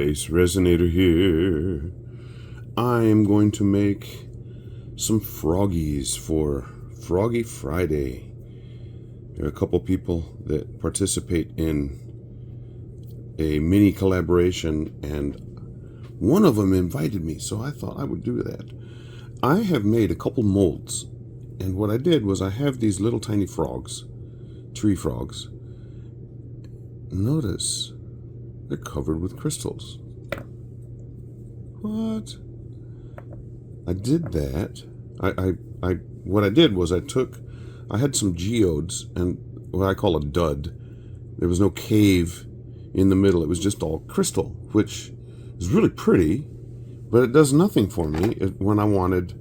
BassResinator here. I am going to make some froggies for Froggy Friday. There are a couple people that participate in a mini collaboration, and one of them invited me, so I thought I would do that. I have made a couple molds, and what I did was I have these little tiny frogs, tree frogs. Notice they're covered with crystals. What? I did that. What I did was I had some geodes and what I call a dud. There was no cave in the middle. It was just all crystal, which is really pretty, but it does nothing for me when I wanted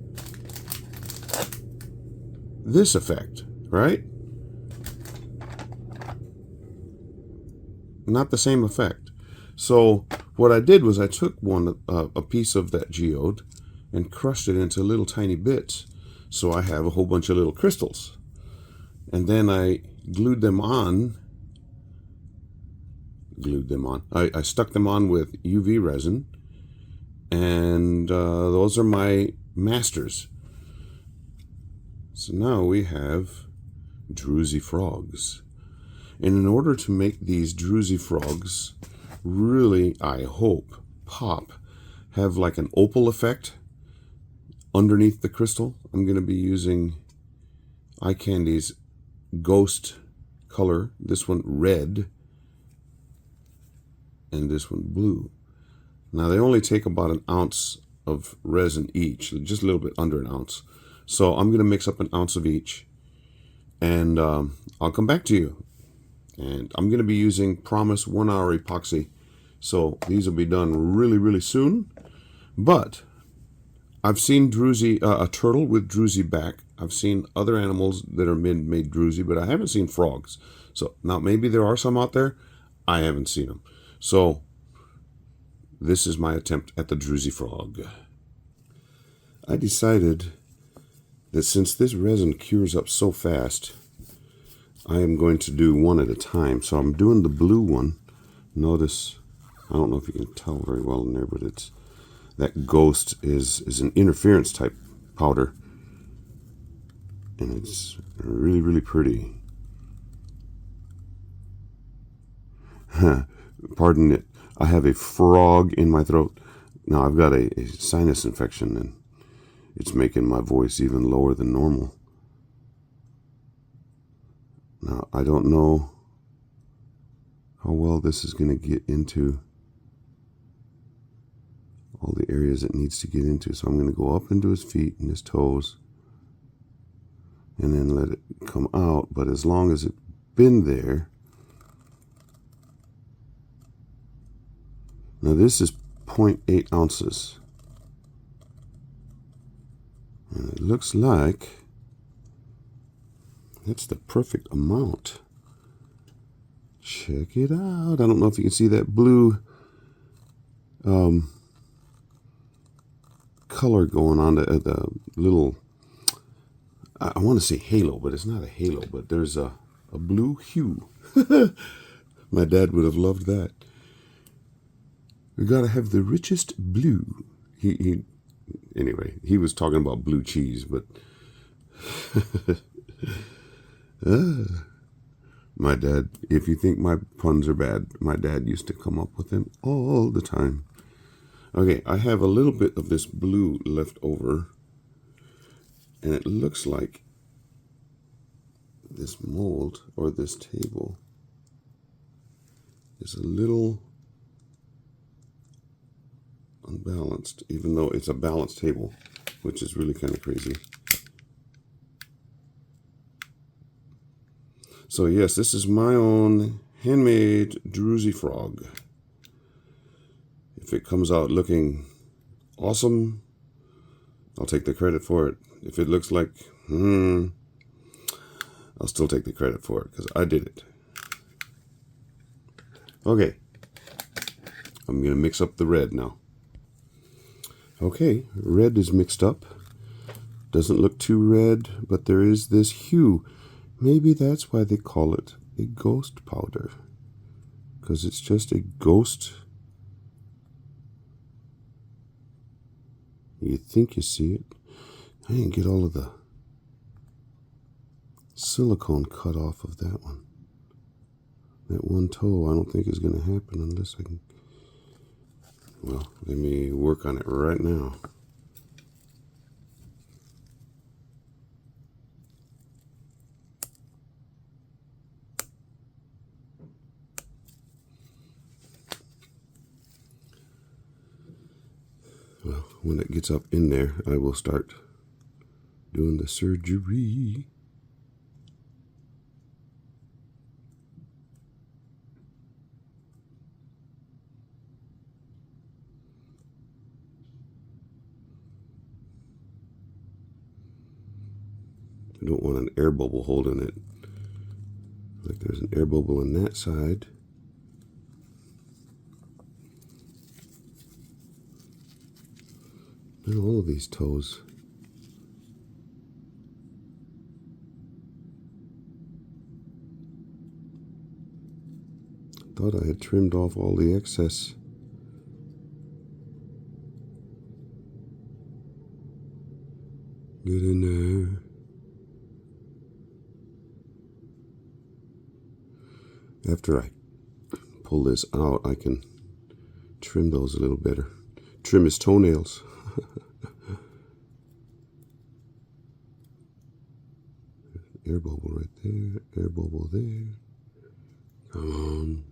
this effect, right? Not the same effect. So what I did was I took a piece of that geode and crushed it into little tiny bits. So I have a whole bunch of little crystals. And then I glued them on. I stuck them on with UV resin. And those are my masters. So now we have Druzzy frogs. And in order to make these Druzzy frogs really, I hope, pop, have like an opal effect underneath the crystal, I'm going to be using Eye Candy's ghost color, this one red, and this one blue. Now they only take about an ounce of resin each, just a little bit under an ounce. So I'm going to mix up an ounce of each, and I'll come back to you. And I'm going to be using Promise 1 hour epoxy. So these will be done really, really soon. But I've seen Druzzy, a turtle with Druzzy back. I've seen other animals that are made Druzzy, but I haven't seen frogs. So now maybe there are some out there. I haven't seen them. So this is my attempt at the Druzzy frog. I decided that since this resin cures up so fast, I am going to do one at a time. So I'm doing the blue one. Notice, I don't know if you can tell very well in there, but it's that ghost is an interference type powder. And it's really, really pretty. Pardon it. I have a frog in my throat. Now I've got a sinus infection, and it's making my voice even lower than normal. Now, I don't know how well this is going to get into all the areas it needs to get into. So I'm going to go up into his feet and his toes and then let it come out. But as long as it's been there. Now this is 0.8 ounces. And it looks like that's the perfect amount. Check it out. I don't know if you can see that blue color going on the little, I want to say halo, but it's not a halo, but there's a blue hue. My dad would have loved that. We got to have the richest blue. Anyway, he was talking about blue cheese, but my dad, if you think my puns are bad, my dad used to come up with them all the time. Okay, I have a little bit of this blue left over, and it looks like this mold or this table is a little unbalanced, even though it's a balanced table, which is really kind of crazy. So yes, this is my own handmade Druzzy frog. If it comes out looking awesome, I'll take the credit for it. If it looks like, I'll still take the credit for it because I did it. Okay, I'm going to mix up the red now. Okay, red is mixed up. Doesn't look too red, but there is this hue. Maybe that's why they call it a ghost powder, because it's just a ghost You think you see it. I didn't get all of the silicone cut off of that one. That one toe I don't think is going to happen unless I can... Well, let me work on it right now. Well, when it gets up in there, I will start doing the surgery. I don't want an air bubble holding it. Like there's an air bubble on that side. And all of these toes. Thought I had trimmed off all the excess. Get in there. After I pull this out, I can trim those a little better. Trim his toenails. Air bubble right there. Air bubble there. Come on.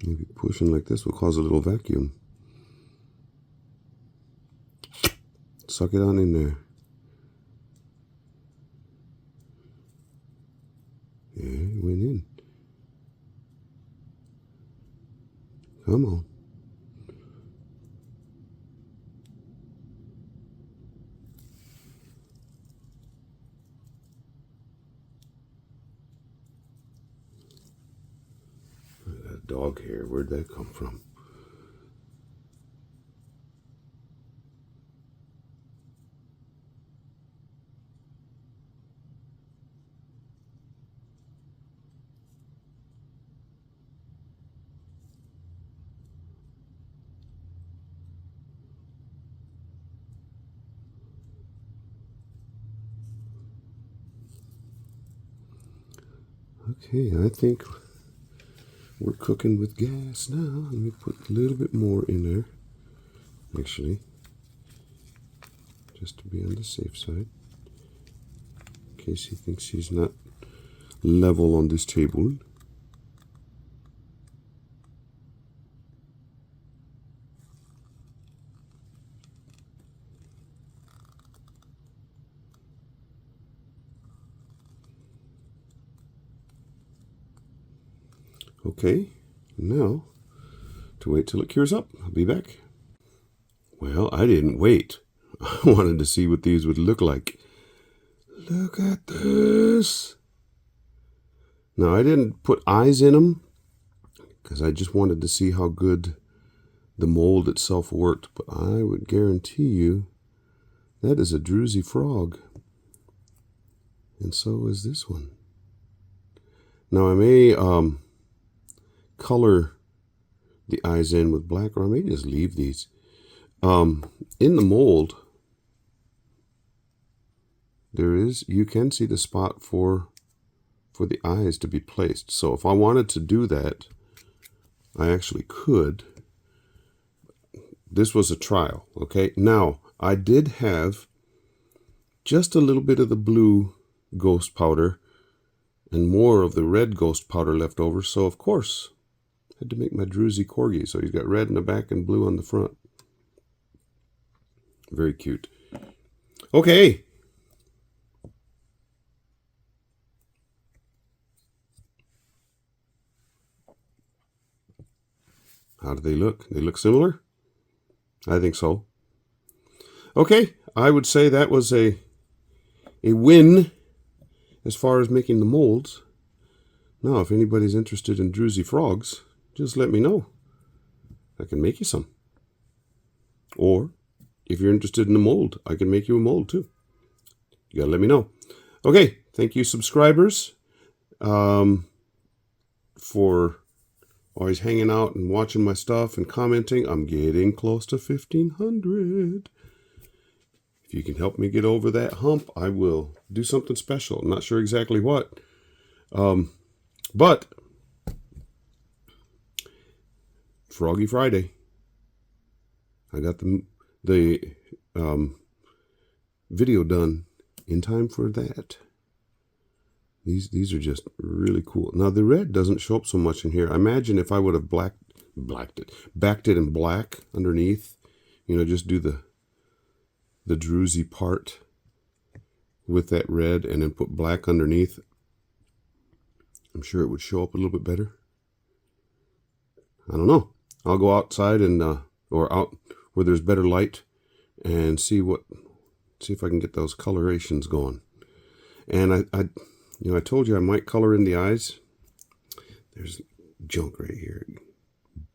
Maybe pushing like this will cause a little vacuum. Suck it on in there. Yeah, it went in. Come on. That dog hair, where'd that come from? Okay, I think we're cooking with gas now. Let me put a little bit more in there, actually, just to be on the safe side, in case he thinks he's not level on this table. Okay, now to wait till it cures up. I'll be back. Well, I didn't wait. I wanted to see what these would look like. Look at this. Now, I didn't put eyes in them because I just wanted to see how good the mold itself worked. But I would guarantee you that is a Druzzy frog. And so is this one. Now I may color the eyes in with black, or I may just leave these. In the mold, you can see the spot for the eyes to be placed. So if I wanted to do that, I actually could. This was a trial, okay? Now, I did have just a little bit of the blue ghost powder and more of the red ghost powder left over, so of course, I had to make my Druzzy corgi. So he's got red in the back and blue on the front. Very cute. Okay. How do they look? They look similar? I think so. Okay, I would say that was a win as far as making the molds. Now, if anybody's interested in Druzzy frogs, just let me know. I can make you some. Or, if you're interested in a mold, I can make you a mold too. You gotta let me know. Okay, thank you subscribers for always hanging out and watching my stuff and commenting. I'm getting close to 1,500. If you can help me get over that hump, I will do something special. I'm not sure exactly what. But Froggy Friday. I got the video done in time for that. These are just really cool. Now the red doesn't show up so much in here. I imagine if I would have backed it in black underneath, you know, just do the Druzzy part with that red and then put black underneath, I'm sure it would show up a little bit better. I don't know. I'll go outside and or out where there's better light and see if I can get those colorations going. And I told you I might color in the eyes. There's junk right here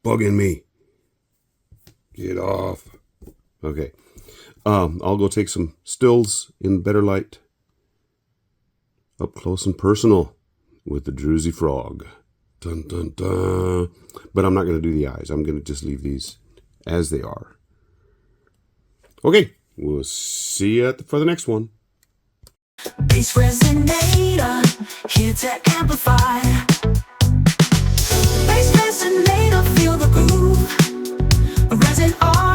bugging me. Get off. Okay. I'll go take some stills in better light, up close and personal with the Druzzy frog. Dun, dun, dun. But I'm not going to do the eyes. I'm going to just leave these as they are. Okay, we'll see you for the next one. BassResinator, here to amplify. BassResinator, feel the groove. Resin all